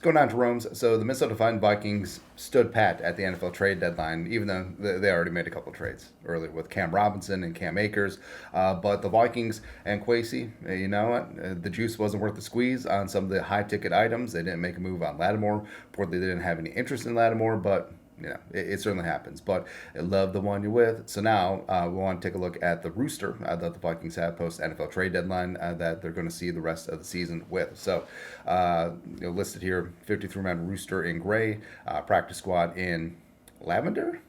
Going on to Rome's. So the Minnesota Vikings stood pat at the NFL trade deadline, even though they already made a couple trades earlier with Cam Robinson and Cam Akers. But the Vikings and Kwesi, you know what? The juice wasn't worth the squeeze on some of the high ticket items. They didn't make a move on Lattimore. Reportedly, they didn't have any interest in Lattimore, but it certainly happens. But I love the one you're with. So now we want to take a look at the rooster that the Vikings have post NFL trade deadline that they're going to see the rest of the season with. So listed here, 53-man rooster in gray, practice squad in lavender.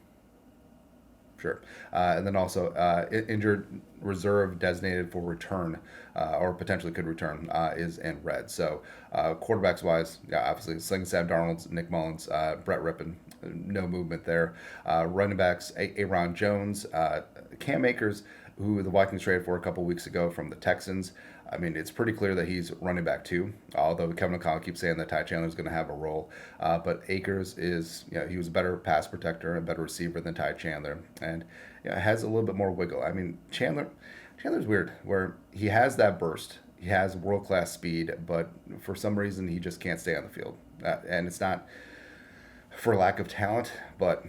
Sure. And then also injured reserve designated for return or potentially could return is in red. So quarterbacks wise, yeah, obviously Sling Sam Darnold, Nick Mullins, Brett Rippon, no movement there. Running backs, Aaron Jones, Cam Akers, who the Vikings traded for a couple weeks ago from the Texans. I mean, it's pretty clear that he's running back too, although Kevin O'Connell keeps saying that Ty Chandler is going to have a role. But Akers is, he was a better pass protector and better receiver than Ty Chandler, and has a little bit more wiggle. I mean, Chandler's weird, where he has that burst, he has world class speed, but for some reason he just can't stay on the field, and it's not for lack of talent, but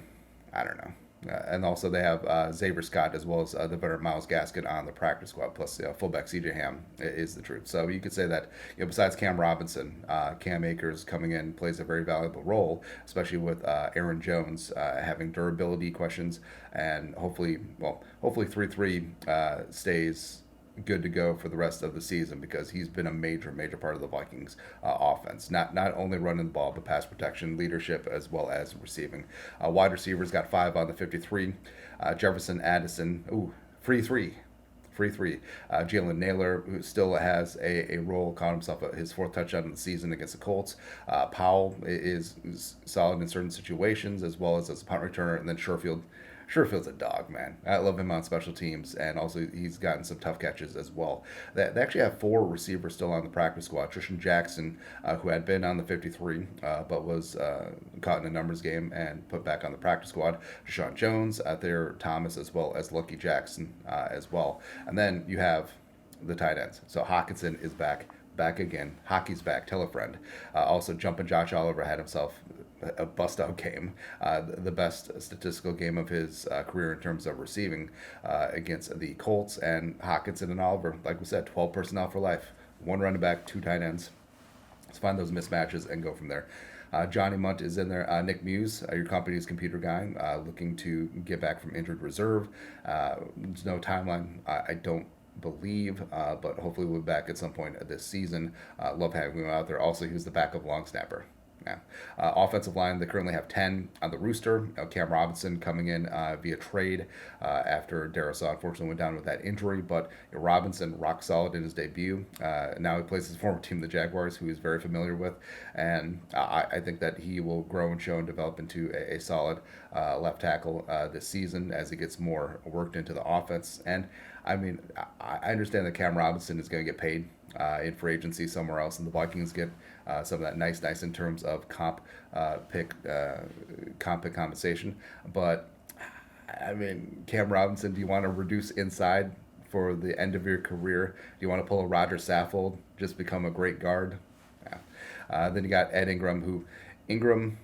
I don't know. And also they have Xavier Scott as well as the veteran Myles Gaskin on the practice squad. Plus fullback C.J. Ham is the truth. So you could say that besides Cam Robinson, Cam Akers coming in plays a very valuable role, especially with Aaron Jones having durability questions, and hopefully 3-3 stays good to go for the rest of the season because he's been a major part of the Vikings offense. Not only running the ball, but pass protection, leadership, as well as receiving. Wide receivers got 5 on the 53. Jefferson, Addison, free three. Jalen Naylor, who still has a role, caught himself his 4th touchdown of the season against the Colts. Powell is solid in certain situations, as well as a punt returner, and then Sherfield's a dog, man. I love him on special teams, and also he's gotten some tough catches as well. They actually have 4 receivers still on the practice squad. Tristan Jackson, who had been on the 53, but was caught in a numbers game and put back on the practice squad. Deshaun Jones, there, Thomas, as well as Lucky Jackson as well. And then you have the tight ends. So Hawkinson is back again. Hockey's back. Tell a friend. Also, jumping Josh Oliver had himself a bust-out game, the best statistical game of his career in terms of receiving against the Colts. And Hawkinson and Oliver, like we said, 12 personnel for life. 1 running back, 2 tight ends. Let's find those mismatches and go from there. Johnny Munt is in there. Nick Muse, your company's computer guy, looking to get back from injured reserve. There's no timeline. I don't believe, but hopefully we'll be back at some point this season. Love having him out there. Also, he was the backup long snapper. Yeah. Offensive line, they currently have 10 on the rooster. Cam Robinson coming in via trade after Darrisaw unfortunately went down with that injury. But Robinson, rock solid in his debut. Now he plays his former team, the Jaguars, who he's very familiar with. And I think that he will grow and show and develop into a solid left tackle this season as he gets more worked into the offense. And I mean, I understand that Cam Robinson is going to get paid in free agency somewhere else, and the Vikings get some of that nice in terms of comp pick compensation. But I mean, Cam Robinson, do you want to reduce inside for the end of your career? Do you want to pull a Roger Saffold, just become a great guard? Yeah. Then you got Ed Ingram,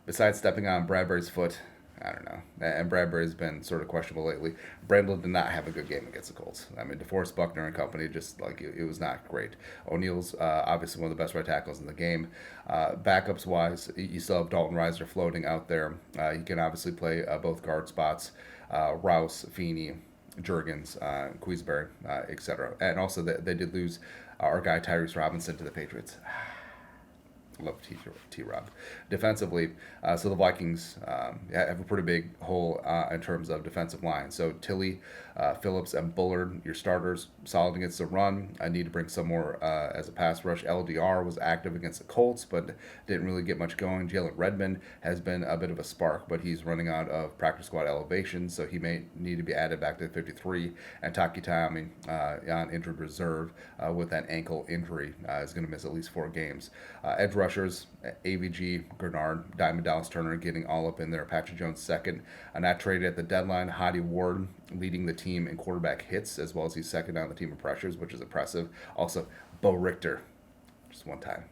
besides stepping on Bradbury's foot, I don't know. And Bradbury's been sort of questionable lately. Brandel did not have a good game against the Colts. I mean, DeForest Buckner and company, just like it was not great. O'Neill's obviously one of the best right tackles in the game. Backups wise, you still have Dalton Reiser floating out there. He can obviously play both guard spots. Rouse, Feeney, Jurgens, Queensberry, etc. And also they did lose our guy Tyrese Robinson to the Patriots. Love T-Rob. Defensively, so the Vikings have a pretty big hole in terms of defensive line. So Tilley, Phillips, and Bullard, your starters, solid against the run. I need to bring some more as a pass rush. LDR was active against the Colts, but didn't really get much going. Jalen Redmond has been a bit of a spark, but he's running out of practice squad elevation, so he may need to be added back to the 53. And Taki Taami on injured reserve with that ankle injury is going to miss at least 4 games. Edge rushers, AVG, Gernard, Diamond Dallas Turner getting all up in there. Patrick Jones second. Not traded at the deadline. Hadi Ward leading the team in quarterback hits, as well as he's second on the team in pressures, which is impressive. Also, Bo Richter, just one time.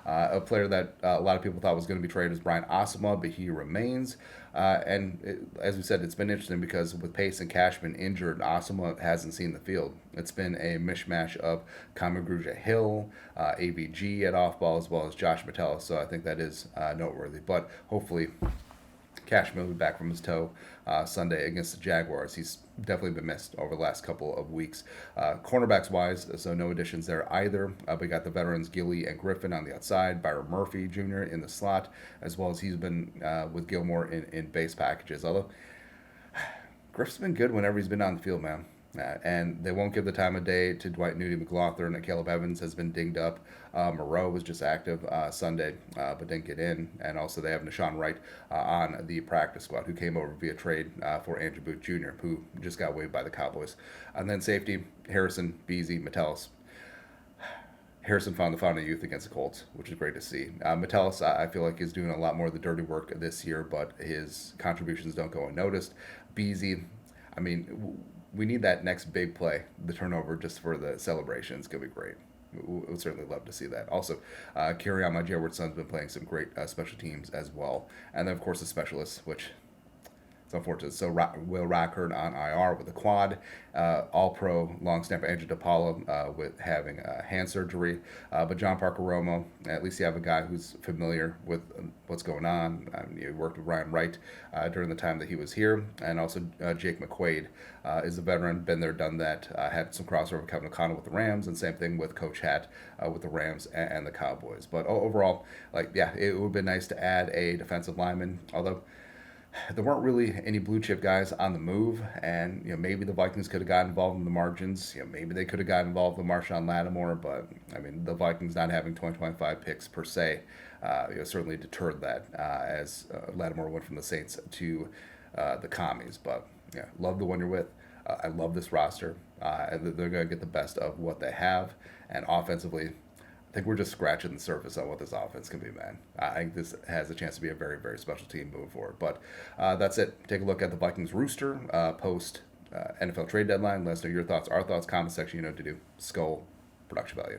A player that a lot of people thought was going to be traded was Brian Asamoah, but he remains. As we said, it's been interesting because with Pace and Cashman injured, Asamoah hasn't seen the field. It's been a mishmash of Kamagruja Hill, AVG at off ball, as well as Josh Metellus. So I think that is noteworthy. But hopefully Cashman will be back from his toe Sunday against the Jaguars. He's definitely been missed over the last couple of weeks. Cornerbacks wise, so no additions there either. We got the veterans Gilly and Griffin on the outside, Byron Murphy Jr. in the slot, as well as he's been with Gilmore in base packages. Although Griff's been good whenever he's been on the field, man. And they won't give the time of day to Dwight Nudie McLaughlin, and Caleb Evans has been dinged up. Moreau was just active Sunday, but didn't get in. And also they have Nashawn Wright on the practice squad, who came over via trade for Andrew Booth Jr., who just got waived by the Cowboys. And then safety, Harrison, Beasley, Metellus. Harrison found the fountain of youth against the Colts, which is great to see. Metellus, I feel like, is doing a lot more of the dirty work this year, but his contributions don't go unnoticed. Beasley, I mean, we need that next big play, the turnover, just for the celebration. It's going to be great. We would certainly love to see that. Also, Kiriyama Jayward-Son's been playing some great special teams as well. And then, of course, the specialists, which it's unfortunate. So Will Rackard on IR with a quad. All-pro long snapper Andrew DePaula with having hand surgery. But John Parker Romo, at least you have a guy who's familiar with what's going on. You worked with Ryan Wright during the time that he was here. And also Jake McQuaid is a veteran, been there, done that. Had some crossover with Kevin O'Connell with the Rams, and same thing with Coach Hatt with the Rams and the Cowboys. But overall, it would have been nice to add a defensive lineman, although there weren't really any blue chip guys on the move, and maybe the Vikings could have gotten involved in the margins. Maybe they could have gotten involved with Marshawn Lattimore, but I mean the Vikings not having 2025 picks per se, certainly deterred that as Lattimore went from the Saints to the Commies. But yeah, love the one you're with. I love this roster. They're going to get the best of what they have, and offensively, I think we're just scratching the surface on what this offense can be, man. I think this has a chance to be a very, very special team moving forward. But that's it. Take a look at the Vikings rooster post NFL trade deadline. Let us know your thoughts, our thoughts, comment section. You know what to do. Skull production value.